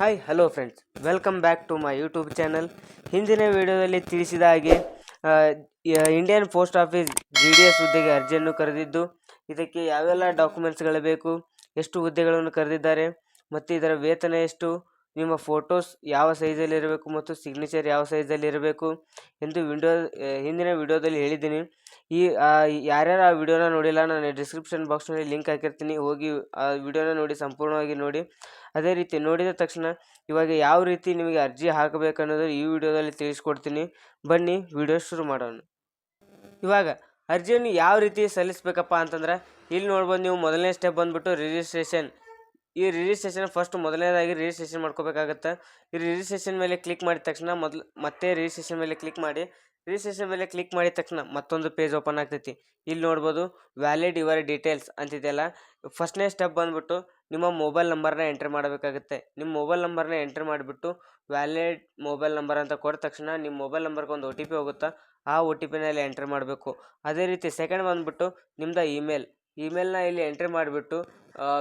Hi hello friends, welcome back to my YouTube channel. ಹಿಂದಿನ ವಿಡಿಯೋದಲ್ಲಿ ತಿಳಿಸಿದ ಹಾಗೆ ಇಂಡಿಯನ್ ಪೋಸ್ಟ್ ಆಫೀಸ್ GDS ಹುದ್ದೆಗೆ ಅರ್ಜಿಯನ್ನು ಕರೆದಿದ್ದು, ಇದಕ್ಕೆ ಯಾವೆಲ್ಲ ಡಾಕ್ಯುಮೆಂಟ್ಸ್ಗಳು ಬೇಕು, ಎಷ್ಟು ಹುದ್ದೆಗಳನ್ನು ಕರೆದಿದ್ದಾರೆ ಮತ್ತು ಇದರ ವೇತನ ಎಷ್ಟು, ನಿಮ್ಮ ಫೋಟೋಸ್ ಯಾವ ಸೈಜಲ್ಲಿ ಇರಬೇಕು ಮತ್ತು ಸಿಗ್ನೇಚರ್ ಯಾವ ಸೈಜಲ್ಲಿ ಇರಬೇಕು ಎಂದು ಹಿಂದಿನ ವಿಡಿಯೋದಲ್ಲಿ ಹೇಳಿದ್ದೀನಿ. ಯಾರ್ಯಾರು ಆ ವಿಡಿಯೋನ ನೋಡಿಲ್ಲ, ನಾನು ಡಿಸ್ಕ್ರಿಪ್ಷನ್ ಬಾಕ್ಸ್ನಲ್ಲಿ ಲಿಂಕ್ ಹಾಕಿರ್ತೀನಿ, ಹೋಗಿ ಆ ವಿಡಿಯೋನ ನೋಡಿ, ಸಂಪೂರ್ಣವಾಗಿ ನೋಡಿ. ಅದೇ ರೀತಿ ನೋಡಿದ ತಕ್ಷಣ ಇವಾಗ ಯಾವ ರೀತಿ ನಿಮಗೆ ಅರ್ಜಿ ಹಾಕಬೇಕನ್ನೋದು ಈ ವಿಡಿಯೋದಲ್ಲಿ ತಿಳಿಸ್ಕೊಡ್ತೀನಿ. ಬನ್ನಿ ವಿಡಿಯೋ ಶುರು ಮಾಡೋಣ. ಇವಾಗ ಅರ್ಜಿಯನ್ನು ಯಾವ ರೀತಿ ಸಲ್ಲಿಸಬೇಕಪ್ಪ ಅಂತಂದ್ರೆ, ಇಲ್ಲಿ ನೋಡ್ಬೋದು ನೀವು. ಮೊದಲನೇ ಸ್ಟೆಪ್ ಬಂದ್ಬಿಟ್ಟು ರಿಜಿಸ್ಟ್ರೇಷನ್. ಈ ರಿಜಿಸ್ಟ್ರೇಷನ್ ಫಸ್ಟ್ ಮೊದಲನೇದಾಗಿ ರಿಜಿಸ್ಟ್ರೇಷನ್ ಮಾಡ್ಕೋಬೇಕಾಗತ್ತೆ. ಈ ರಿಜಿಸ್ಟ್ರೇಷನ್ ಮೇಲೆ ಕ್ಲಿಕ್ ಮಾಡಿದ ತಕ್ಷಣ ಮತ್ತೆ ರಿಜಿಸ್ಟ್ರೇಷನ್ ಮೇಲೆ ಕ್ಲಿಕ್ ಮಾಡಿ. ರಿಜಿಸ್ಟ್ರೇಷನ್ ಮೇಲೆ ಕ್ಲಿಕ್ ಮಾಡಿದ ತಕ್ಷಣ ಮತ್ತೊಂದು ಪೇಜ್ ಓಪನ್ ಆಗ್ತೈತಿ. ಇಲ್ಲಿ ನೋಡ್ಬೋದು ವ್ಯಾಲಿಡ್ ಯುವರ್ ಡೀಟೇಲ್ಸ್ ಅಂತಿದೆಯಲ್ಲ. ಫಸ್ಟ್ನೇ ಸ್ಟೆಪ್ ಬಂದ್ಬಿಟ್ಟು ನಿಮ್ಮ ಮೊಬೈಲ್ ನಂಬರ್ನ ಎಂಟ್ರ್ ಮಾಡಬೇಕಾಗುತ್ತೆ. ನಿಮ್ಮ ಮೊಬೈಲ್ ನಂಬರ್ನ ಎಂಟ್ರ್ ಮಾಡಿಬಿಟ್ಟು ವ್ಯಾಲಿಡ್ ಮೊಬೈಲ್ ನಂಬರ್ ಅಂತ ಕೊಟ್ಟ ತಕ್ಷಣ ನಿಮ್ಮ ಮೊಬೈಲ್ ನಂಬರ್ಗೆ ಒಂದು OTP ಹೋಗುತ್ತಾ, ಆ OTPನಲ್ಲಿ ಎಂಟ್ರ್ ಮಾಡಬೇಕು. ಅದೇ ರೀತಿ ಸೆಕೆಂಡ್ ಬಂದ್ಬಿಟ್ಟು ನಿಮ್ದು ಇಮೇಲ್ನ ಇಲ್ಲಿ ಎಂಟ್ರಿ ಮಾಡಿಬಿಟ್ಟು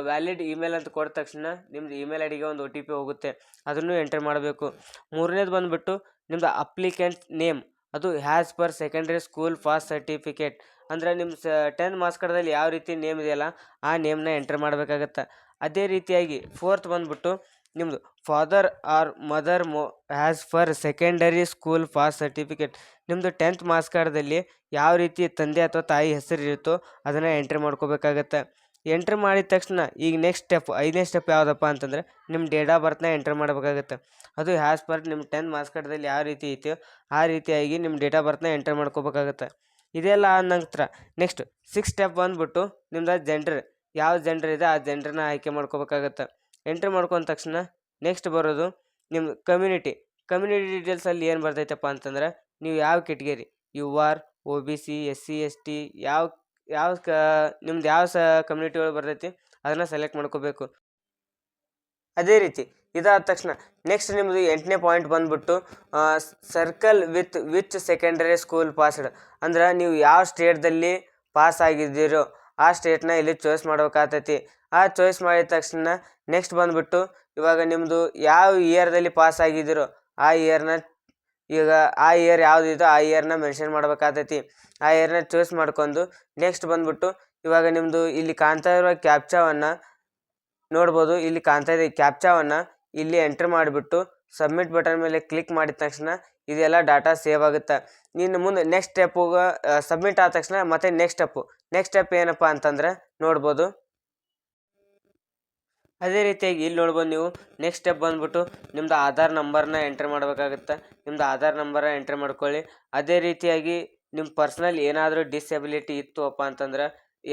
ವ್ಯಾಲಿಡ್ ಇಮೇಲ್ ಅಂತ ಕೊಟ್ಟ ತಕ್ಷಣ ನಿಮ್ದು ಇಮೇಲ್ ಐಡಿಗೆ ಒಂದು OTP ಹೋಗುತ್ತೆ, ಅದನ್ನು ಎಂಟ್ರ್ ಮಾಡಬೇಕು. ಮೂರನೇದು ಬಂದುಬಿಟ್ಟು ನಿಮ್ಮದು ಅಪ್ಲಿಕೆಂಟ್ ನೇಮ್, ಅದು has per secondary school pass certificate. ಅಂದರೆ ನಿಮ್ಮ 10th ಮಾರ್ಕ್ಸ್ ಕಾರ್ಡ್ದಲ್ಲಿ ಯಾವ ರೀತಿ ನೇಮ್ ಇದೆಯಲ್ಲ, ಆ ನೇಮ್ನ ಎಂಟ್ರ್ ಮಾಡಬೇಕಾಗತ್ತೆ. ಅದೇ ರೀತಿಯಾಗಿ ಫೋರ್ತ್ ಬಂದುಬಿಟ್ಟು ನಿಮ್ಮದು father or mother has for secondary school pass certificate. ನಿಮ್ಮದು 10th ಮಾರ್ಕ್ಸ್ ಕಾರ್ಡ್ದಲ್ಲಿ ಯಾವ ರೀತಿ ತಂದೆ ಅಥವಾ ತಾಯಿ ಹೆಸರು ಇರುತ್ತೋ ಅದನ್ನು ಎಂಟ್ರಿ ಮಾಡ್ಕೋಬೇಕಾಗತ್ತೆ. ಎಂಟ್ರಿ ಮಾಡಿದ ತಕ್ಷಣ ಈಗ ನೆಕ್ಸ್ಟ್ ಸ್ಟೆಪ್, 5ನೇ ಸ್ಟೆಪ್ ಯಾವುದಪ್ಪ ಅಂತಂದರೆ ನಿಮ್ಮ ಡೇಟ್ ಆಫ್ ಬರ್ತ್ನ ಎಂಟ್ರಿ ಮಾಡಬೇಕಾಗತ್ತೆ. ಅದು ಹ್ಯಾಸ್ ಪರ್ ನಿಮ್ಮ 10th ಮಾರ್ಕ್ಸ್ ಕಾರ್ಡ್ದಲ್ಲಿ ಯಾವ ರೀತಿ ಐತೆಯೋ ಆ ರೀತಿಯಾಗಿ ನಿಮ್ಮ ಡೇಟ್ ಆಫ್ ಬರ್ತ್ನ ಎಂಟ್ರಿ ಮಾಡ್ಕೋಬೇಕಾಗತ್ತೆ. ಇದೆಲ್ಲ ಆದ ನಂತರ ನೆಕ್ಸ್ಟ್ 6th ಸ್ಟೆಪ್ ಬಂದುಬಿಟ್ಟು ನಿಮ್ದು ಜೆಂಡರ್, ಯಾವ ಜೆಂಡರ್ ಇದೆ ಆ ಜೆಂಡರ್ನ ಆಯ್ಕೆ ಮಾಡ್ಕೋಬೇಕಾಗತ್ತೆ. ಎಂಟ್ರಿ ಮಾಡ್ಕೊಂಡ ತಕ್ಷಣ ನೆಕ್ಸ್ಟ್ ಬರೋದು ನಿಮ್ಮ ಕಮ್ಯುನಿಟಿ ಡೀಟೇಲ್ಸಲ್ಲಿ ಏನು ಬರ್ತೈತಪ್ಪ ಅಂತಂದ್ರೆ ನೀವು ಯಾವ category, UR, OBC, SC ST, ನಿಮ್ದು ಯಾವ ಕಮ್ಯುನಿಟಿ ಒಳಗೆ ಬರ್ತೈತಿ ಅದನ್ನು ಸೆಲೆಕ್ಟ್ ಮಾಡ್ಕೋಬೇಕು. ಅದೇ ರೀತಿ ಇದಾದ ತಕ್ಷಣ ನೆಕ್ಸ್ಟ್ ನಿಮ್ಮದು 8ನೇ ಪಾಯಿಂಟ್ ಬಂದುಬಿಟ್ಟು circle which secondary school passed. ಅಂದ್ರೆ ನೀವು ಯಾವ ಸ್ಟೇಟ್ದಲ್ಲಿ ಪಾಸ್ ಆಗಿದ್ದೀರೋ ಆ ಸ್ಟೇಟ್ನ ಇಲ್ಲಿ ಚಾಯ್ಸ್ ಮಾಡ್ಬೇಕಾಗ್ತೈತಿ. ಆ ಚಾಯ್ಸ್ ಮಾಡಿದ ತಕ್ಷಣ ನೆಕ್ಸ್ಟ್ ಬಂದುಬಿಟ್ಟು ಇವಾಗ ನಿಮ್ಮದು ಯಾವ ಇಯರ್ದಲ್ಲಿ ಪಾಸ್ ಆಗಿದ್ದೀರೋ ಆ ಇಯರ್ನ, ಈಗ ಆ ಇಯರ್ ಯಾವುದಿದೋ ಆ ಇಯರ್ನ ಮೆನ್ಷನ್ ಮಾಡ್ಬೇಕಾಗ್ತೈತಿ. ಆ ಇಯರ್ನ ಚೂಸ್ ಮಾಡ್ಕೊಂಡು ನೆಕ್ಸ್ಟ್ ಬಂದುಬಿಟ್ಟು ಇವಾಗ ನಿಮ್ಮದು ಇಲ್ಲಿ ಕಾಣ್ತಾ ಇರೋ ಕ್ಯಾಪ್ಚಾವನ್ನು ನೋಡ್ಬೋದು. ಇಲ್ಲಿ ಕಾಣ್ತಾ ಇದೆ ಕ್ಯಾಪ್ಚಾವನ್ನು ಇಲ್ಲಿ ಎಂಟ್ರ್ ಮಾಡಿಬಿಟ್ಟು ಸಬ್ಮಿಟ್ ಬಟನ್ ಮೇಲೆ ಕ್ಲಿಕ್ ಮಾಡಿದ ತಕ್ಷಣ ಇದೆಲ್ಲ ಡಾಟಾ ಸೇವ್ ಆಗುತ್ತೆ. ಇನ್ನು ಮುಂದೆ ನೆಕ್ಸ್ಟ್ ಸ್ಟೆಪ್ಗೆ ಸಬ್ಮಿಟ್ ಆದ ತಕ್ಷಣ ಮತ್ತೆ ನೆಕ್ಸ್ಟ್ ಸ್ಟೆಪ್ ಏನಪ್ಪ ಅಂತಂದರೆ ನೋಡ್ಬೋದು. ಅದೇ ರೀತಿಯಾಗಿ ಇಲ್ಲಿ ನೋಡ್ಬೋದು ನೀವು. ನೆಕ್ಸ್ಟ್ ಸ್ಟೆಪ್ ಬಂದುಬಿಟ್ಟು ನಿಮ್ಮದು ಆಧಾರ್ ನಂಬರ್ನ ಎಂಟ್ರ್ ಮಾಡಬೇಕಾಗುತ್ತೆ. ನಿಮ್ಮದು ಆಧಾರ್ ನಂಬರ್ನ ಎಂಟ್ರ್ ಮಾಡ್ಕೊಳ್ಳಿ. ಅದೇ ರೀತಿಯಾಗಿ ನಿಮ್ಮ ಪರ್ಸ್ನಲ್ ಏನಾದರೂ ಡಿಸೆಬಿಲಿಟಿ ಇತ್ತು ಅಪ್ಪ ಅಂತಂದ್ರೆ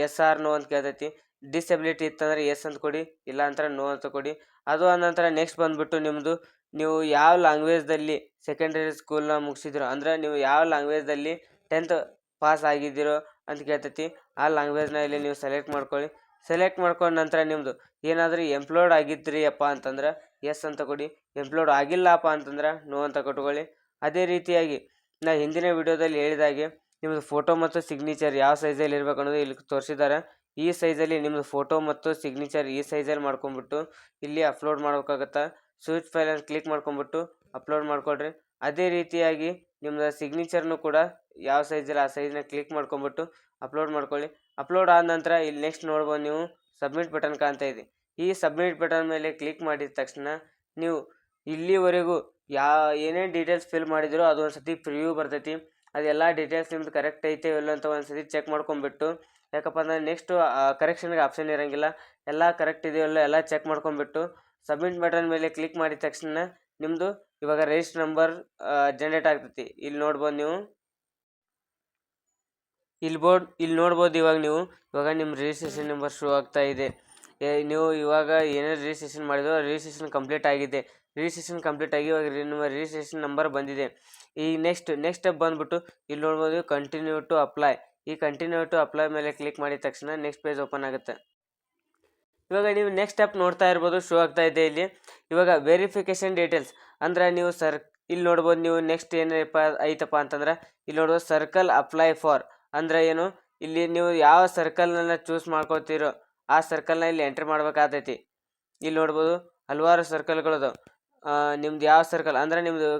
ಎಸ್ ಆರ್ ನೋ ಅಂತ ಕೇಳ್ತೈತಿ. ಡಿಸೆಬಿಲಿಟಿ ಇತ್ತಂದರೆ ಎಸ್ ಅಂತ ಕೊಡಿ, ಇಲ್ಲ ಅಂತಾರೆ ನೋ ಅಂತ ಕೊಡಿ. ಅದು ಆದ ನಂತರ ನೆಕ್ಸ್ಟ್ ಬಂದುಬಿಟ್ಟು ನೀವು ಯಾವ ಲ್ಯಾಂಗ್ವೇಜ್ದಲ್ಲಿ ಸೆಕೆಂಡರಿ ಸ್ಕೂಲ್ನ ಮುಗಿಸಿದಿರೋ, ಅಂದರೆ ನೀವು ಯಾವ ಲ್ಯಾಂಗ್ವೇಜ್ದಲ್ಲಿ 10th ಪಾಸ್ ಆಗಿದ್ದೀರೋ ಅಂತ ಕೇಳ್ತೈತಿ. ಆ ಲ್ಯಾಂಗ್ವೇಜ್ನ ಇಲ್ಲಿ ನೀವು ಸೆಲೆಕ್ಟ್ ಮಾಡ್ಕೊಳ್ಳಿ. ಸೆಲೆಕ್ಟ್ ಮಾಡ್ಕೊಂಡ ನಂತರ ನಿಮ್ಮದು ಏನಾದರೂ ಎಂಪ್ಲಾಯ್ಡ್ ಆಗಿದ್ರಿ ಅಪ್ಪ ಅಂತಂದ್ರೆ ಎಸ್ ಅಂತ ಕೊಡಿ, ಎಂಪ್ಲಾಯ್ಡ್ ಆಗಿಲ್ಲಪ್ಪ ಅಂತಂದ್ರೆ ನೋ ಅಂತ ಕೊಟ್ಕೊಳ್ಳಿ. ಅದೇ ರೀತಿಯಾಗಿ ನಾ ಹಿಂದಿನ ವಿಡಿಯೋದಲ್ಲಿ ಹೇಳಿದಾಗೆ ನಿಮ್ಮದು ಫೋಟೋ ಮತ್ತು ಸಿಗ್ನೇಚರ್ ಯಾವ ಸೈಜಲ್ಲಿ ಇರಬೇಕು ಅನ್ನೋದು ಇಲ್ಲಿ ತೋರಿಸಿದ್ದಾರೆ. ಈ ಸೈಜಲ್ಲಿ ನಿಮ್ಮದು ಫೋಟೋ ಮತ್ತು ಸಿಗ್ನೇಚರ್ ಈ ಸೈಜಲ್ಲಿ ಮಾಡ್ಕೊಂಬಿಟ್ಟು ಇಲ್ಲಿ ಅಪ್ಲೋಡ್ ಮಾಡ್ಬೇಕಾಗತ್ತೆ. ಸ್ವಿಚ್ ಫೈಲ್ ಅಂತ ಕ್ಲಿಕ್ ಮಾಡ್ಕೊಂಬಿಟ್ಟು ಅಪ್ಲೋಡ್ ಮಾಡ್ಕೊಳ್ರಿ. ಅದೇ ರೀತಿಯಾಗಿ ನಿಮ್ಮದು ಸಿಗ್ನೇಚರ್ನು ಕೂಡ ಯಾವ ಸೈಜಲ್ಲಿ ಆ ಸೈಜ್ನ ಕ್ಲಿಕ್ ಮಾಡ್ಕೊಂಬಿಟ್ಟು ಅಪ್ಲೋಡ್ ಮಾಡ್ಕೊಳ್ಳಿ. ಅಪ್ಲೋಡ್ ಆದ ನಂತರ ಇಲ್ಲಿ ನೆಕ್ಸ್ಟ್ ನೋಡ್ಬೋದು ನೀವು ಸಬ್ಮಿಟ್ ಬಟನ್ ಕಾಣ್ತಾ ಇದೆ. ಈ ಸಬ್ಮಿಟ್ ಬಟನ್ ಮೇಲೆ ಕ್ಲಿಕ್ ಮಾಡಿದ ತಕ್ಷಣ ನೀವು ಇಲ್ಲಿವರೆಗೂ ಏನೇನು ಡೀಟೇಲ್ಸ್ ಫಿಲ್ ಮಾಡಿದಿರೋ ಅದು ಒಂದು ಸತಿ ಪ್ರಿವ್ಯೂ ಬರ್ತೈತಿ. ಅದೆಲ್ಲ ಡೀಟೇಲ್ಸ್ ನಿಮ್ದು ಕರೆಕ್ಟ್ ಐತೆ ಇಲ್ಲ ಅಂತ ಒಂದು ಸತಿ ಚೆಕ್ ಮಾಡ್ಕೊಂಬಿಟ್ಟು, ಯಾಕಪ್ಪ ಅಂದರೆ ನೆಕ್ಸ್ಟು ಕರೆಕ್ಷನ್ಗೆ ಆಪ್ಷನ್ ಇರೋಂಗಿಲ್ಲ. ಎಲ್ಲ ಕರೆಕ್ಟ್ ಇದೆಯೋ ಇಲ್ಲ ಎಲ್ಲ ಚೆಕ್ ಮಾಡ್ಕೊಂಬಿಟ್ಟು ಸಬ್ಮಿಟ್ ಬಟನ್ ಮೇಲೆ ಕ್ಲಿಕ್ ಮಾಡಿದ ತಕ್ಷಣ ನಿಮ್ಮದು ಇವಾಗ ರಿಜಿಸ್ಟರ್ ನಂಬರ್ ಜನ್ರೇಟ್ ಆಗ್ತೈತಿ. ಇಲ್ಲಿ ನೋಡ್ಬೋದು ನೀವು. ಇಲ್ಲಿ ನೋಡ್ಬೋದು ಇವಾಗ ನಿಮ್ಮ ರಿಜಿಸ್ಟ್ರೇಷನ್ ನಂಬರ್ ಶೋ ಆಗ್ತಾ ಇದೆ. ನೀವು ಇವಾಗ ಏನೇನು ರಿಜಿಸ್ಟ್ರೇಷನ್ ಮಾಡಿದ್ರು ರಿಜಿಸ್ಟ್ರೇಷನ್ ಕಂಪ್ಲೀಟ್ ಆಗಿದೆ. ರಿಜಿಸ್ಟ್ರೇಷನ್ ಕಂಪ್ಲೀಟ್ ಆಗಿ ಇವಾಗ ನಿಮ್ಮ ರಿಜಿಸ್ಟ್ರೇಷನ್ ನಂಬರ್ ಬಂದಿದೆ. ಈ ನೆಕ್ಸ್ಟ್ ಸ್ಟೆಪ್ ಬಂದುಬಿಟ್ಟು ಇಲ್ಲಿ ನೋಡ್ಬೋದು ಕಂಟಿನ್ಯೂ ಟು ಅಪ್ಲೈ. ಈ ಕಂಟಿನ್ಯೂ ಟು ಅಪ್ಲೈ ಮೇಲೆ ಕ್ಲಿಕ್ ಮಾಡಿದ ತಕ್ಷಣ ನೆಕ್ಸ್ಟ್ ಪೇಜ್ ಓಪನ್ ಆಗುತ್ತೆ. ಇವಾಗ ನೀವು ನೆಕ್ಸ್ಟ್ ಸ್ಟೆಪ್ ನೋಡ್ತಾ ಇರ್ಬೋದು, ಶೋ ಆಗ್ತಾ ಇದೆ ಇಲ್ಲಿ. ಇವಾಗ ವೆರಿಫಿಕೇಷನ್ ಡೀಟೇಲ್ಸ್ ಅಂದರೆ ನೀವು ಇಲ್ಲಿ ನೋಡ್ಬೋದು ನೀವು ನೆಕ್ಸ್ಟ್ ಏನಪ್ಪ ಐತಪ್ಪ ಅಂತಂದ್ರೆ ಇಲ್ಲಿ ನೋಡ್ಬೋದು ಸರ್ಕಲ್ ಅಪ್ಲೈ ಫಾರ್. ಅಂದರೆ ಏನು, ಇಲ್ಲಿ ನೀವು ಯಾವ ಸರ್ಕಲ್ನ ಚೂಸ್ ಮಾಡ್ಕೋತೀರೋ ಆ ಸರ್ಕಲ್ನ ಇಲ್ಲಿ ಎಂಟ್ರಿ ಮಾಡ್ಬೇಕಾಗ್ತೈತಿ. ಇಲ್ಲಿ ನೋಡ್ಬೋದು ಹಲವಾರು ಸರ್ಕಲ್ಗಳದಾವೆ. ನಿಮ್ದು ಯಾವ ಸರ್ಕಲ್ ಅಂದರೆ ನಿಮ್ಮದು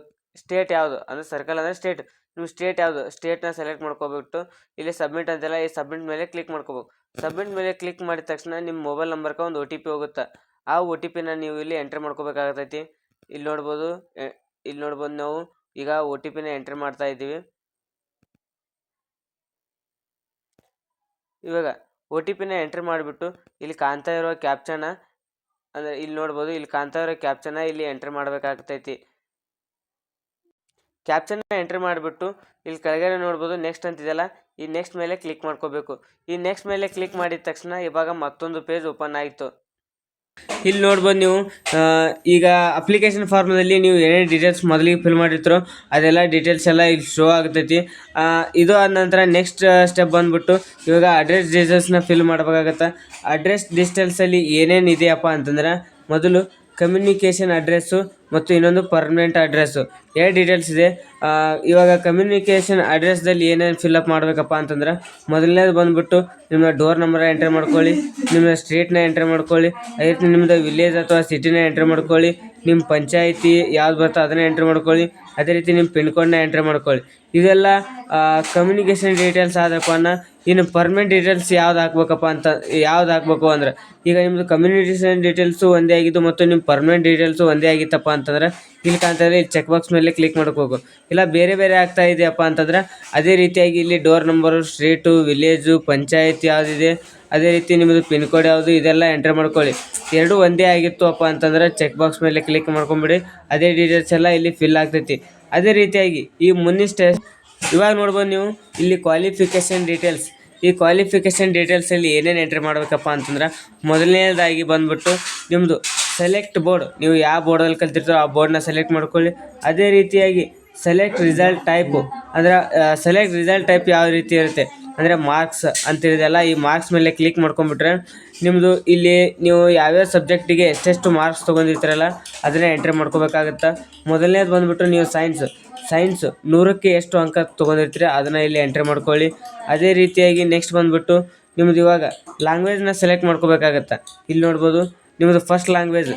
ಸ್ಟೇಟ್ ಯಾವುದು ಅಂದರೆ ಸರ್ಕಲ್ ಅಂದರೆ ಸ್ಟೇಟ್, ನಿಮ್ಮ ಸ್ಟೇಟ್ ಯಾವುದು ಸ್ಟೇಟ್ನ ಸೆಲೆಕ್ಟ್ ಮಾಡ್ಕೋಬಿಟ್ಟು ಇಲ್ಲಿ ಸಬ್ಮಿಟ್ ಅಂತೆಲ್ಲ ಈ ಸಬ್ಮಿಟ್ ಮೇಲೆ ಕ್ಲಿಕ್ ಮಾಡ್ಕೋಬೇಕು. ಸಬ್ಮಿಟ್ ಮೇಲೆ ಕ್ಲಿಕ್ ಮಾಡಿದ ತಕ್ಷಣ ನಿಮ್ಮ ಮೊಬೈಲ್ ನಂಬರ್ಗೆ ಒಂದು OTP ಹೋಗುತ್ತೆ. ಆ OTPನ ನೀವು ಇಲ್ಲಿ ಎಂಟ್ರಿ ಮಾಡ್ಕೋಬೇಕಾಗತೈತಿ. ಇಲ್ಲಿ ನೋಡ್ಬೋದು ನಾವು ಈಗ OTPನ ಎಂಟ್ರಿ ಮಾಡ್ತಾ ಇದ್ದೀವಿ. ಇವಾಗ OTPನ ಎಂಟ್ರಿ ಮಾಡಿಬಿಟ್ಟು ಇಲ್ಲಿ ಕಾಣ್ತಾ ಇರೋ ಕ್ಯಾಪ್ಚನ ಅಂದರೆ ಇಲ್ಲಿ ನೋಡ್ಬೋದು, ಇಲ್ಲಿ ಕಾಣ್ತಾ ಇರೋ ಕ್ಯಾಪ್ಚನ ಇಲ್ಲಿ ಎಂಟ್ರಿ ಮಾಡಬೇಕಾಗ್ತೈತಿ. ಕ್ಯಾಪ್ಚನ್ನ ಎಂಟ್ರಿ ಮಾಡಿಬಿಟ್ಟು ಇಲ್ಲಿ ಕೆಳಗಡೆ ನೋಡ್ಬೋದು ನೆಕ್ಸ್ಟ್ ಅಂತಿದೆಯಲ್ಲ, ಈ ನೆಕ್ಸ್ಟ್ ಮೇಲೆ ಕ್ಲಿಕ್ ಮಾಡ್ಕೋಬೇಕು. ಈ ನೆಕ್ಸ್ಟ್ ಮೇಲೆ ಕ್ಲಿಕ್ ಮಾಡಿದ ತಕ್ಷಣ ಇವಾಗ ಮತ್ತೊಂದು ಪೇಜ್ ಓಪನ್ ಆಯಿತು. ಇಲ್ಲಿ ನೋಡ್ಬೋದು ನೀವು ಈಗ ಅಪ್ಲಿಕೇಶನ್ ಫಾರ್ಮ್ನಲ್ಲಿ ನೀವು ಏನೇನು ಡೀಟೇಲ್ಸ್ ಮೊದಲಿಗೆ ಫಿಲ್ ಮಾಡಿರ್ತೀರೋ ಅದೆಲ್ಲ ಡೀಟೇಲ್ಸ್ ಎಲ್ಲ ಇಲ್ಲಿ ಶೋ ಆಗ್ತೈತಿ. ಇದು ಆದ ನಂತರ ನೆಕ್ಸ್ಟ್ ಸ್ಟೆಪ್ ಬಂದುಬಿಟ್ಟು ಇವಾಗ ಅಡ್ರೆಸ್ ಡೀಟೇಲ್ಸ್ನ ಫಿಲ್ ಮಾಡಬೇಕಾಗತ್ತೆ. ಅಡ್ರೆಸ್ ಡೀಟೇಲ್ಸಲ್ಲಿ ಏನೇನು ಇದೆಯಪ್ಪ ಅಂತಂದ್ರೆ ಮೊದಲು ಕಮ್ಯುನಿಕೇಷನ್ ಅಡ್ರೆಸ್ಸು ಮತ್ತು ಇನ್ನೊಂದು ಪರ್ಮನೆಂಟ್ ಅಡ್ರೆಸ್ಸು ಎರಡು ಡೀಟೇಲ್ಸ್ ಇದೆ. ಇವಾಗ ಕಮ್ಯುನಿಕೇಷನ್ ಅಡ್ರೆಸ್ದಲ್ಲಿ ಏನೇನು ಫಿಲ್ಅಪ್ ಮಾಡಬೇಕಪ್ಪ ಅಂತಂದ್ರೆ ಮೊದಲನೇದು ಬಂದುಬಿಟ್ಟು ನಿಮ್ಮ ಡೋರ್ ನಂಬರ್ ಎಂಟ್ರಿ ಮಾಡ್ಕೊಳ್ಳಿ, ನಿಮ್ಮ ಸ್ಟ್ರೀಟ್ನ ಎಂಟ್ರಿ ಮಾಡ್ಕೊಳ್ಳಿ, ಅದೇ ರೀತಿ ನಿಮ್ಮದು ವಿಲೇಜ್ ಅಥವಾ ಸಿಟಿನ ಎಂಟ್ರಿ ಮಾಡ್ಕೊಳ್ಳಿ, ನಿಮ್ಮ ಪಂಚಾಯಿತಿ ಯಾವ್ದು ಬರ್ತೋ ಅದನ್ನ ಎಂಟ್ರಿ ಮಾಡ್ಕೊಳ್ಳಿ, ಅದೇ ರೀತಿ ನಿಮ್ಮ ಪಿನ್ ಕೋಡ್ನ ಎಂಟ್ರಿ ಮಾಡ್ಕೊಳ್ಳಿ. ಇದೆಲ್ಲ ಕಮ್ಯುನಿಕೇಷನ್ ಡೀಟೇಲ್ಸ್ ಆದಪ್ಪ ಇನ್ನು ಪರ್ಮನೆಂಟ್ ಡೀಟೇಲ್ಸ್ ಯಾವ್ದು ಹಾಕ್ಬೇಕು ಅಂದ್ರೆ ಈಗ ನಿಮ್ಮದು ಕಮ್ಯುನಿಕೇಷನ್ ಡೀಟೇಲ್ಸು ಒಂದೇ ಆಗಿದ್ದು ಮತ್ತು ನಿಮ್ಮ ಪರ್ಮನೆಂಟ್ ಡೀಟೇಲ್ಸು ಒಂದೇ ಆಗಿತ್ತಪ್ಪ ಅಂತಂದ್ರೆ ಇಲ್ಲಿ ಕಾಣ್ತಾರೆ ಇಲ್ಲಿ ಚೆಕ್ ಬಾಕ್ಸ್ ಮೇಲೆ ಕ್ಲಿಕ್ ಮಾಡ್ಕೋಬೇಕು. ಇಲ್ಲ ಬೇರೆ ಬೇರೆ ಆಗ್ತಾ ಇದೆಯಪ್ಪ ಅಂತಂದ್ರೆ ಅದೇ ರೀತಿಯಾಗಿ ಇಲ್ಲಿ door number, street, village, panchayat ಯಾವುದಿದೆ, ಅದೇ ರೀತಿ ನಿಮ್ಮದು ಪಿನ್ ಕೋಡ್ ಯಾವುದು ಇದೆಲ್ಲ ಎಂಟ್ರಿ ಮಾಡ್ಕೊಳ್ಳಿ. ಎರಡೂ ಒಂದೇ ಆಗಿತ್ತು ಅಪ್ಪ ಅಂತಂದ್ರೆ ಚೆಕ್ ಬಾಕ್ಸ್ ಮೇಲೆ ಕ್ಲಿಕ್ ಮಾಡ್ಕೊಂಬಿಡಿ, ಅದೇ ಡೀಟೇಲ್ಸ್ ಎಲ್ಲ ಇಲ್ಲಿ ಫಿಲ್ ಆಗ್ತೈತಿ. ಅದೇ ರೀತಿಯಾಗಿ ಈ ಮುಂದಿನ ಇವಾಗ ನೋಡ್ಬೋದು ನೀವು ಇಲ್ಲಿ ಕ್ವಾಲಿಫಿಕೇಷನ್ ಡೀಟೇಲ್ಸ್. ಈ ಕ್ವಾಲಿಫಿಕೇಷನ್ ಡೀಟೇಲ್ಸಲ್ಲಿ ಏನೇನು ಎಂಟ್ರಿ ಮಾಡಬೇಕಪ್ಪ ಅಂತಂದ್ರೆ ಮೊದಲನೇದಾಗಿ ಬಂದುಬಿಟ್ಟು ನಿಮ್ಮದು ಸೆಲೆಕ್ಟ್ ಬೋರ್ಡ್, ನೀವು ಯಾವ ಬೋರ್ಡಲ್ಲಿ ಕಲ್ತಿರ್ತೀರೋ ಆ ಬೋರ್ಡ್ನ ಸೆಲೆಕ್ಟ್ ಮಾಡ್ಕೊಳ್ಳಿ. ಅದೇ ರೀತಿಯಾಗಿ ಸೆಲೆಕ್ಟ್ ರಿಸಲ್ಟ್ ಟೈಪು ಅಂದರೆ ಸೆಲೆಕ್ಟ್ ರಿಸಲ್ಟ್ ಟೈಪ್ ಯಾವ ರೀತಿ ಇರುತ್ತೆ ಅಂದರೆ ಮಾರ್ಕ್ಸ್ ಅಂತಿರೋದೆಲ್ಲ ಈ ಮಾರ್ಕ್ಸ್ ಮೇಲೆ ಕ್ಲಿಕ್ ಮಾಡ್ಕೊಂಬಿಟ್ರೆ ನಿಮ್ಮದು ಇಲ್ಲಿ ನೀವು ಯಾವ್ಯಾವ ಸಬ್ಜೆಕ್ಟಿಗೆ ಎಷ್ಟೆಷ್ಟು ಮಾರ್ಕ್ಸ್ ತೊಗೊಂಡಿರ್ತೀರಲ್ಲ ಅದನ್ನೇ ಎಂಟ್ರಿ ಮಾಡ್ಕೋಬೇಕಾಗತ್ತೆ. ಮೊದಲನೇದು ಬಂದುಬಿಟ್ಟು ನೀವು ಸೈನ್ಸು 100ಕ್ಕೆ ಎಷ್ಟು ಅಂಕ ತೊಗೊಂಡಿರ್ತೀರಿ ಅದನ್ನು ಇಲ್ಲಿ ಎಂಟ್ರಿ ಮಾಡ್ಕೊಳ್ಳಿ. ಅದೇ ರೀತಿಯಾಗಿ ನೆಕ್ಸ್ಟ್ ಬಂದುಬಿಟ್ಟು ನಿಮ್ಮದು ಇವಾಗ ಲ್ಯಾಂಗ್ವೇಜ್ನ ಸೆಲೆಕ್ಟ್ ಮಾಡ್ಕೋಬೇಕಾಗತ್ತೆ. ಇಲ್ಲಿ ನೋಡ್ಬೋದು ನಿಮ್ಮದು ಫಸ್ಟ್ ಲ್ಯಾಂಗ್ವೇಜ್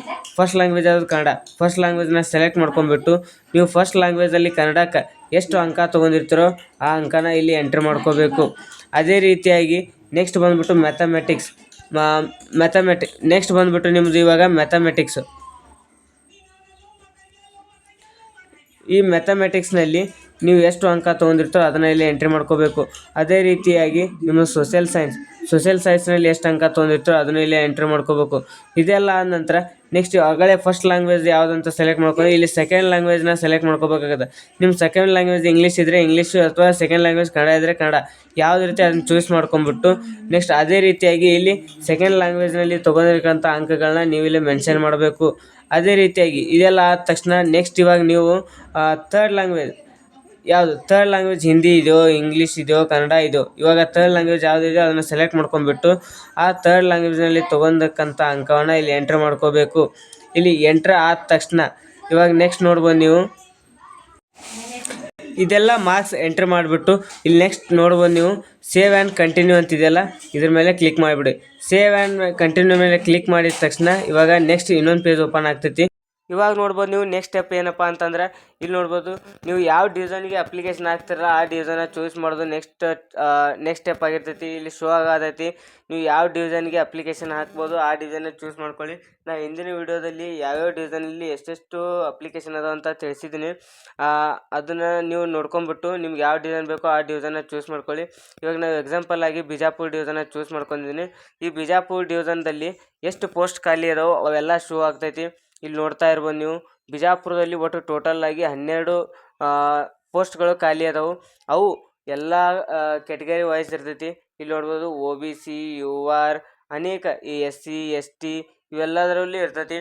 ಯಾವುದು ಕನ್ನಡ. ಫಸ್ಟ್ ಲ್ಯಾಂಗ್ವೇಜ್ನ ಸೆಲೆಕ್ಟ್ ಮಾಡ್ಕೊಂಬಿಟ್ಟು ನೀವು ಫಸ್ಟ್ ಲ್ಯಾಂಗ್ವೇಜಲ್ಲಿ ಕನ್ನಡಕ್ಕೆ ಎಷ್ಟು ಅಂಕ ತೊಗೊಂಡಿರ್ತೀರೋ ಆ ಅಂಕನ ಇಲ್ಲಿ ಎಂಟ್ರಿ ಮಾಡ್ಕೋಬೇಕು. ಅದೇ ರೀತಿಯಾಗಿ ನೆಕ್ಸ್ಟ್ ಬಂದುಬಿಟ್ಟು ಮ್ಯಾಥಮೆಟಿಕ್ಸ್ ನೆಕ್ಸ್ಟ್ ಬಂದುಬಿಟ್ಟು ನಿಮ್ಮದು ಇವಾಗ ಮ್ಯಾಥಮೆಟಿಕ್ಸು. ಈ ಮ್ಯಾಥಮೆಟಿಕ್ಸ್ನಲ್ಲಿ ನೀವು ಎಷ್ಟು ಅಂಕ ತೊಗೊಂಡಿರ್ತೀರೋ ಅದನ್ನು ಇಲ್ಲಿ ಎಂಟ್ರಿ ಮಾಡ್ಕೋಬೇಕು. ಅದೇ ರೀತಿಯಾಗಿ ನಿಮ್ಮ ಸೋಷಿಯಲ್ ಸೈನ್ಸ್ನಲ್ಲಿ ಎಷ್ಟು ಅಂಕ ತೊಗೊಂಡಿರ್ತೀರೋ ಅದನ್ನು ಇಲ್ಲಿ ಎಂಟ್ರಿ ಮಾಡ್ಕೋಬೇಕು. ಇದೆಲ್ಲ ಆದ ನಂತರ ನೆಕ್ಸ್ಟ್ ಆಗಲೇ ಫಸ್ಟ್ ಲ್ಯಾಂಗ್ವೇಜ್ ಯಾವುದಂತ ಸೆಲೆಕ್ಟ್ ಮಾಡ್ಕೊಂಡು ಇಲ್ಲಿ ಸೆಕೆಂಡ್ ಲ್ಯಾಂಗ್ವೇಜ್ನ ಸೆಲೆಕ್ಟ್ ಮಾಡ್ಕೋಬೇಕಾಗುತ್ತೆ. ನಿಮ್ಮ ಸೆಕೆಂಡ್ ಲ್ಯಾಂಗ್ವೇಜ್ ಇಂಗ್ಲೀಷ್ ಇದ್ದರೆ ಇಂಗ್ಲೀಷು ಅಥವಾ ಸೆಕೆಂಡ್ ಲ್ಯಾಂಗ್ವೇಜ್ ಕನ್ನಡ ಇದ್ದರೆ ಕನ್ನಡ ಯಾವ್ದು ಇರುತ್ತೆ ಅದನ್ನು ಚೂಸ್ ಮಾಡ್ಕೊಂಬಿಟ್ಟು ನೆಕ್ಸ್ಟ್ ಅದೇ ರೀತಿಯಾಗಿ ಇಲ್ಲಿ ಸೆಕೆಂಡ್ ಲ್ಯಾಂಗ್ವೇಜ್ನಲ್ಲಿ ತೊಗೊಂಡಿರ್ತಕ್ಕಂಥ ಅಂಕಗಳನ್ನ ನೀವು ಇಲ್ಲಿ ಮೆನ್ಷನ್ ಮಾಡಬೇಕು. ಅದೇ ರೀತಿಯಾಗಿ ಇದೆಲ್ಲ ಆದ ತಕ್ಷಣ ನೆಕ್ಸ್ಟ್ ಇವಾಗ ನೀವು ಥರ್ಡ್ ಲ್ಯಾಂಗ್ವೇಜ್ ಹಿಂದಿ ಇದೆಯೋ, ಇಂಗ್ಲೀಷ್ ಇದೆಯೋ, ಕನ್ನಡ ಇದೆಯೋ, ಇವಾಗ ಥರ್ಡ್ ಲ್ಯಾಂಗ್ವೇಜ್ ಯಾವುದಿದೆಯೋ ಅದನ್ನು ಸೆಲೆಕ್ಟ್ ಮಾಡ್ಕೊಂಬಿಟ್ಟು ಆ ಥರ್ಡ್ ಲ್ಯಾಂಗ್ವೇಜ್ನಲ್ಲಿ ತೊಗೊಂಡಕ್ಕಂಥ ಅಂಕವನ್ನು ಇಲ್ಲಿ ಎಂಟ್ರ್ ಮಾಡ್ಕೋಬೇಕು. ಇಲ್ಲಿ ಎಂಟ್ರ್ ಆದ ತಕ್ಷಣ ಇವಾಗ ನೆಕ್ಸ್ಟ್ ನೋಡ್ಬೋದು ನೀವು ಇದೆಲ್ಲ ಮಾರ್ಕ್ಸ್ ಎಂಟ್ರಿ ಮಾಡಿಬಿಟ್ಟು ಇಲ್ಲಿ ನೆಕ್ಸ್ಟ್ ನೋಡ್ಬೋದು ನೀವು ಸೇವ್ ಆ್ಯಂಡ್ ಕಂಟಿನ್ಯೂ ಅಂತಿದೆಯಲ್ಲ ಇದ್ರ ಮೇಲೆ ಕ್ಲಿಕ್ ಮಾಡಿಬಿಡಿ. ಸೇವ್ ಆ್ಯಂಡ್ ಕಂಟಿನ್ಯೂ ಮೇಲೆ ಕ್ಲಿಕ್ ಮಾಡಿದ ತಕ್ಷಣ ಇವಾಗ ನೆಕ್ಸ್ಟ್ ಇನ್ನೊಂದು ಪೇಜ್ ಓಪನ್ ಆಗ್ತೈತಿ. ಇವಾಗ ನೋಡ್ಬೋದು ನೀವು ನೆಕ್ಸ್ಟ್ ಸ್ಟೆಪ್ ಏನಪ್ಪ ಅಂತಂದ್ರೆ ಇಲ್ಲಿ ನೋಡ್ಬೋದು ನೀವು ಯಾವ ಡಿಸೈನ್ಗೆ ಅಪ್ಲಿಕೇಶನ್ ಹಾಕ್ತಿರಲ್ಲ ಆ ಡಿಸೈನ್ನ ಚೂಸ್ ಮಾಡೋದು ನೆಕ್ಸ್ಟ್ ಸ್ಟೆಪ್ ಆಗಿರ್ತೈತಿ. ಇಲ್ಲಿ ಶೋ ಆಗತೈತಿ ನೀವು ಯಾವ ಡಿಸೈನ್ಗೆ ಅಪ್ಲಿಕೇಶನ್ ಹಾಕ್ಬೋದು ಆ ಡಿಸೈನ್ನ ಚೂಸ್ ಮಾಡ್ಕೊಳ್ಳಿ. ನಾನು ಹಿಂದಿನ ವೀಡಿಯೋದಲ್ಲಿ ಯಾವ್ಯಾವ ಡಿಸೈನಲ್ಲಿ ಎಷ್ಟೆಷ್ಟು ಅಪ್ಲಿಕೇಶನ್ ಅದಾವ ಅಂತ ತಿಳಿಸಿದ್ದೀನಿ. ಅದನ್ನು ನೀವು ನೋಡ್ಕೊಂಬಿಟ್ಟು ನಿಮ್ಗೆ ಯಾವ ಡಿಸೈನ್ ಬೇಕೋ ಆ ಡಿಸೈನ್ನ ಚೂಸ್ ಮಾಡ್ಕೊಳ್ಳಿ. ಇವಾಗ ನಾವು ಎಕ್ಸಾಂಪಲ್ ಆಗಿ ಬಿಜಾಪುರ ಡಿವಿಷನ್ನ ಚೂಸ್ ಮಾಡ್ಕೊಂಡಿದ್ದೀನಿ. ಈ ಬಿಜಾಪುರ ಡಿವಿಷನ್ದಲ್ಲಿ ಎಷ್ಟು ಪೋಸ್ಟ್ ಖಾಲಿ ಇದಾವೋ ಅವೆಲ್ಲ ಶೋ ಆಗ್ತೈತಿ. ಇಲ್ಲಿ ನೋಡ್ತಾ ಇರ್ಬೋದು ನೀವು ಬಿಜಾಪುರದಲ್ಲಿ ಒಟ್ಟು ಟೋಟಲ್ ಆಗಿ 12 ಪೋಸ್ಟ್ಗಳು ಖಾಲಿ ಅದಾವು. ಅವು ಎಲ್ಲ ಕ್ಯಾಟಗರಿ ವೈಸ್ ಇರ್ತೈತಿ. ಇಲ್ಲಿ ನೋಡ್ಬೋದು OBC, UR ಅನೇಕ ಈ SC ST ಇವೆಲ್ಲದರಲ್ಲಿ ಇರ್ತೈತಿ.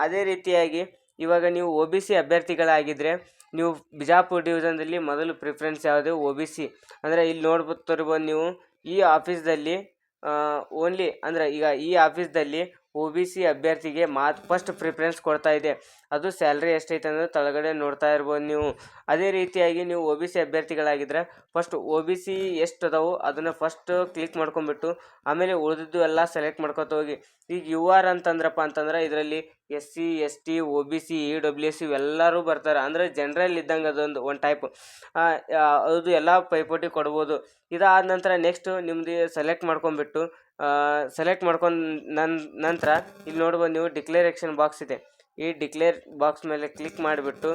ಅದೇ ರೀತಿಯಾಗಿ ಇವಾಗ ನೀವು OBC ಅಭ್ಯರ್ಥಿಗಳಾಗಿದ್ದರೆ ನೀವು ಬಿಜಾಪುರ ಡಿವಿಷನ್ದಲ್ಲಿ ಮೊದಲು ಪ್ರಿಫರೆನ್ಸ್ ಯಾವುದು OBC ಅಂದರೆ ಇಲ್ಲಿ ನೋಡ್ಬೋತಿರ್ಬೋದು ನೀವು ಈ ಆಫೀಸ್ದಲ್ಲಿ ಓನ್ಲಿ ಅಂದರೆ ಈಗ ಈ ಆಫೀಸ್ದಲ್ಲಿ OBC ಅಭ್ಯರ್ಥಿಗೆ ಫಸ್ಟ್ ಪ್ರಿಫರೆನ್ಸ್ ಕೊಡ್ತಾ ಇದೆ. ಅದು ಸ್ಯಾಲ್ರಿ ಎಷ್ಟೈತೆ ಅಂದರೆ ಕೆಳಗಡೆ ನೋಡ್ತಾ ಇರ್ಬೋದು ನೀವು. ಅದೇ ರೀತಿಯಾಗಿ ನೀವು OBC ಅಭ್ಯರ್ಥಿಗಳಾಗಿದ್ದರೆ ಫಸ್ಟ್ OBC ಎಷ್ಟು ಅದಾವು ಅದನ್ನು ಫಸ್ಟ್ ಕ್ಲಿಕ್ ಮಾಡ್ಕೊಂಬಿಟ್ಟು ಆಮೇಲೆ ಉಳಿದಿದ್ದು ಎಲ್ಲ ಸೆಲೆಕ್ಟ್ ಮಾಡ್ಕೊತ ಹೋಗಿ. ಈಗ UR ಅಂತಂದ್ರಪ್ಪ ಅಂತಂದ್ರೆ ಇದರಲ್ಲಿ SC ST OBC EWS ಇವೆಲ್ಲರೂ ಬರ್ತಾರೆ. ಅಂದರೆ ಜನರಲ್ ಇದ್ದಂಗೆ ಅದೊಂದು ಟೈಪ್ ಅದು ಎಲ್ಲ ಪೈಪೋಟಿ ಕೊಡ್ಬೋದು. ಇದಾದ ನಂತರ ನೆಕ್ಸ್ಟ್ ನಿಮ್ಮದು ಸೆಲೆಕ್ಟ್ ಮಾಡ್ಕೊಂಬಿಟ್ಟು ಸೆಲೆಕ್ಟ್ ಮಾಡ್ಕೊಂಡು ನಂತರ ಇಲ್ಲಿ ನೋಡ್ಬೋದು ನೀವು ಡಿಕ್ಲೇರೇಷನ್ ಬಾಕ್ಸ್ ಇದೆ. ಈ ಡಿಕ್ಲೇರ್ ಬಾಕ್ಸ್ ಮೇಲೆ ಕ್ಲಿಕ್ ಮಾಡಿಬಿಟ್ಟು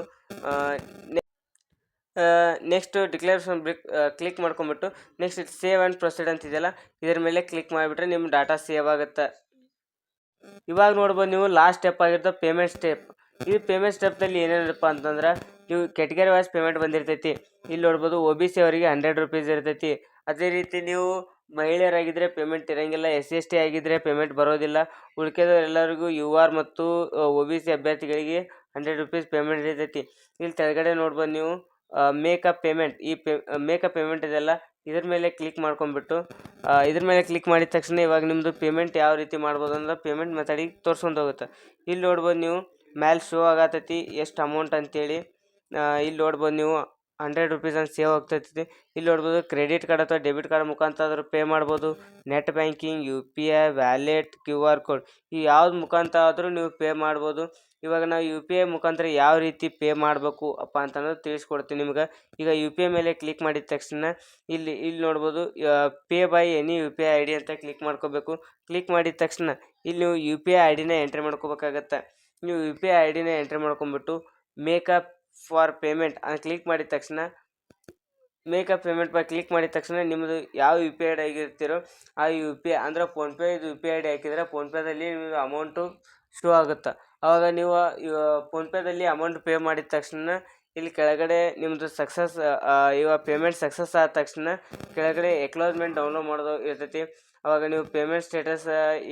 ನೆಕ್ಸ್ಟ್ ಡಿಕ್ಲೇರೇಷನ್ ಕ್ಲಿಕ್ ಮಾಡ್ಕೊಂಬಿಟ್ಟು ನೆಕ್ಸ್ಟ್ ಸೇವ್ ಆ್ಯಂಡ್ ಪ್ರೊಸೀಡ್ ಅಂತ ಇದೆಯಲ್ಲ ಇದ್ರ ಮೇಲೆ ಕ್ಲಿಕ್ ಮಾಡಿಬಿಟ್ರೆ ನಿಮ್ಮ ಡಾಟಾ ಸೇವ್ ಆಗುತ್ತೆ. ಇವಾಗ ನೋಡ್ಬೋದು ನೀವು ಲಾಸ್ಟ್ ಸ್ಟೆಪ್ ಆಗಿರುತ್ತೆ ಪೇಮೆಂಟ್ ಸ್ಟೆಪ್. ಈ ಪೇಮೆಂಟ್ ಸ್ಟೆಪ್ನಲ್ಲಿ ಏನೇನಪ್ಪ ಅಂತಂದ್ರೆ ನೀವು ಕೆಟಗರಿ ವೈಸ್ ಪೇಮೆಂಟ್ ಬಂದಿರ್ತೈತಿ. ಇಲ್ಲಿ ನೋಡ್ಬೋದು OBC ಅವರಿಗೆ 100 ರೂಪೀಸ್ ಇರ್ತೈತಿ. ಅದೇ ರೀತಿ ನೀವು ಮಹಿಳೆಯರಾಗಿದ್ದರೆ ಪೇಮೆಂಟ್ ಇರೋಂಗಿಲ್ಲ, SC ST ಆಗಿದ್ದರೆ ಪೇಮೆಂಟ್ ಬರೋದಿಲ್ಲ. ಉಳ್ಕೆದವರೆಲ್ಲರಿಗೂ UR ಮತ್ತು OBC ಅಭ್ಯರ್ಥಿಗಳಿಗೆ 100 ರೂಪೀಸ್ ಪೇಮೆಂಟ್ ಇರ್ತೈತಿ. ಇಲ್ಲಿ ಕೆಳಗಡೆ ನೋಡ್ಬೋದು ನೀವು ಮೇಕಪ್ ಪೇಮೆಂಟ್. ಈ ಮೇಕಪ್ ಪೇಮೆಂಟ್ ಇದೆಲ್ಲ ಇದ್ರ ಮೇಲೆ ಕ್ಲಿಕ್ ಮಾಡ್ಕೊಂಬಿಟ್ಟು ಇದ್ರ ಮೇಲೆ ಕ್ಲಿಕ್ ಮಾಡಿದ ತಕ್ಷಣ ಇವಾಗ ನಿಮ್ಮದು ಪೇಮೆಂಟ್ ಯಾವ ರೀತಿ ಮಾಡ್ಬೋದು ಅಂದ್ರೆ ಪೇಮೆಂಟ್ ಮೆಥಡಿಗೆ ತೋರ್ಸ್ಕೊಂಡು ಹೋಗುತ್ತೆ. ಇಲ್ಲಿ ನೋಡ್ಬೋದು ನೀವು ಮ್ಯಾಲೆ ಶೋ ಆಗತೈತಿ ಎಷ್ಟು ಅಮೌಂಟ್ ಅಂತೇಳಿ. ಇಲ್ಲಿ ನೋಡ್ಬೋದು ನೀವು 100 ರೂಪೀಸ್ ಅಂತ ಸೇವ್ ಆಗ್ತೈತಿ. ಇಲ್ಲಿ ನೋಡ್ಬೋದು ಕ್ರೆಡಿಟ್ ಕಾರ್ಡ್ ಅಥವಾ ಡೆಬಿಟ್ ಕಾರ್ಡ್ ಮುಖಾಂತರ ಆದರೂ ಪೇ ಮಾಡ್ಬೋದು. Net banking, UPI, wallet, QR code ಈ ಯಾವ್ದು ಮುಖಾಂತರ ಆದರೂ ನೀವು ಪೇ ಮಾಡ್ಬೋದು. ಇವಾಗ ನಾವು UPI ಮುಖಾಂತರ ಯಾವ ರೀತಿ ಪೇ ಮಾಡಬೇಕು ಅಪ್ಪ ಅಂತಂದ್ರೆ ತಿಳಿಸ್ಕೊಡ್ತೀನಿ ನಿಮ್ಗೆ. ಈಗ UPI ಮೇಲೆ ಕ್ಲಿಕ್ ಮಾಡಿದ ತಕ್ಷಣ ಇಲ್ಲಿ ನೋಡ್ಬೋದು pay by any UPI ID ಅಂತ ಕ್ಲಿಕ್ ಮಾಡ್ಕೋಬೇಕು. ಕ್ಲಿಕ್ ಮಾಡಿದ ತಕ್ಷಣ ಇಲ್ಲಿ ನೀವು UPI ID ನ ಎಂಟ್ರಿ ಮಾಡ್ಕೋಬೇಕಾಗತ್ತೆ. ನೀವು UPI ID ನ ಎಂಟ್ರಿ ಮಾಡ್ಕೊಂಬಿಟ್ಟು ಮೇಕಪ್ ಫಾರ್ ಪೇಮೆಂಟ್ ಕ್ಲಿಕ್ ಮಾಡಿದ ತಕ್ಷಣ ಮೇಕಪ್ ಪೇಮೆಂಟ್ ಬೈ ಕ್ಲಿಕ್ ಮಾಡಿದ ತಕ್ಷಣ ನಿಮ್ಮದು ಯಾವ UPI ID ಆಗಿರ್ತೀರೋ ಆ UPI ಅಂದರೆ ಫೋನ್ಪೇ UPI ID ಹಾಕಿದರೆ ಫೋನ್ಪೇದಲ್ಲಿ ನಿಮಗೆ ಅಮೌಂಟು ಶೋ ಆಗುತ್ತೆ. ಆವಾಗ ನೀವು ಫೋನ್ಪೇದಲ್ಲಿ ಅಮೌಂಟ್ ಪೇ ಮಾಡಿದ ತಕ್ಷಣ ಇಲ್ಲಿ ಕೆಳಗಡೆ ನಿಮ್ಮದು ಸಕ್ಸಸ್ ಇವಾಗ ಪೇಮೆಂಟ್ ಸಕ್ಸಸ್ ಆದ ತಕ್ಷಣ ಕೆಳಗಡೆ ಎಕ್ನಾಲಜ್ಮೆಂಟ್ ಡೌನ್ಲೋಡ್ ಮಾಡೋದು ಇರ್ತೈತಿ. ಆವಾಗ ನೀವು ಪೇಮೆಂಟ್ ಸ್ಟೇಟಸ್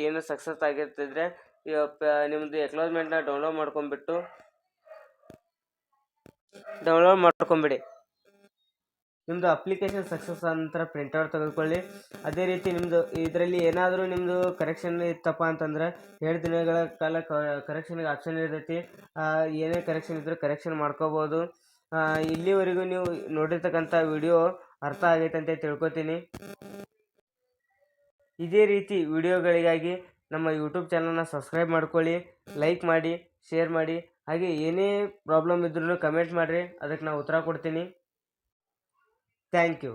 ಏನು ಸಕ್ಸಸ್ ಆಗಿರ್ತಿದ್ರೆ ನಿಮ್ಮದು ಎಕ್ನಾಲಜ್ಮೆಂಟ್ನ ಡೌನ್ಲೋಡ್ ಮಾಡ್ಕೊಂಬಿಡಿ. ನಿಮ್ಮದು ಅಪ್ಲಿಕೇಶನ್ ಸಕ್ಸಸ್ ಆದ ನಂತರ ಪ್ರಿಂಟ್ಔಟ್ ತೆಗೆದುಕೊಳ್ಳಿ. ಅದೇ ರೀತಿ ನಿಮ್ಮದು ಇದರಲ್ಲಿ ಏನಾದರೂ ನಿಮ್ಮದು ಕರೆಕ್ಷನ್ ಇತ್ತಪ್ಪ ಅಂತಂದ್ರೆ 2 ದಿನಗಳ ಕಾಲ ಕರೆಕ್ಷನ್ಗೆ ಆಪ್ಷನ್ ಇರ್ತೈತಿ. ಏನೇ ಕರೆಕ್ಷನ್ ಇದ್ದರೂ ಕರೆಕ್ಷನ್ ಮಾಡ್ಕೋಬೋದು. ಇಲ್ಲಿವರೆಗೂ ನೀವು ನೋಡಿರ್ತಕ್ಕಂಥ ವಿಡಿಯೋ ಅರ್ಥ ಆಗೈತೆ ಅಂತ ತಿಳ್ಕೊತೀನಿ. ಇದೇ ರೀತಿ ವಿಡಿಯೋಗಳಿಗಾಗಿ ನಮ್ಮ ಯೂಟ್ಯೂಬ್ ಚಾನಲ್ನ ಸಬ್ಸ್ಕ್ರೈಬ್ ಮಾಡ್ಕೊಳ್ಳಿ, ಲೈಕ್ ಮಾಡಿ, ಶೇರ್ ಮಾಡಿ. ಹಾಗೆ ಏನೇ ಪ್ರಾಬ್ಲಮ್ ಇದ್ರೂ ಕಮೆಂಟ್ ಮಾಡಿರಿ, ಅದಕ್ಕೆ ನಾನು ಉತ್ತರ ಕೊಡ್ತೀನಿ. Thank you.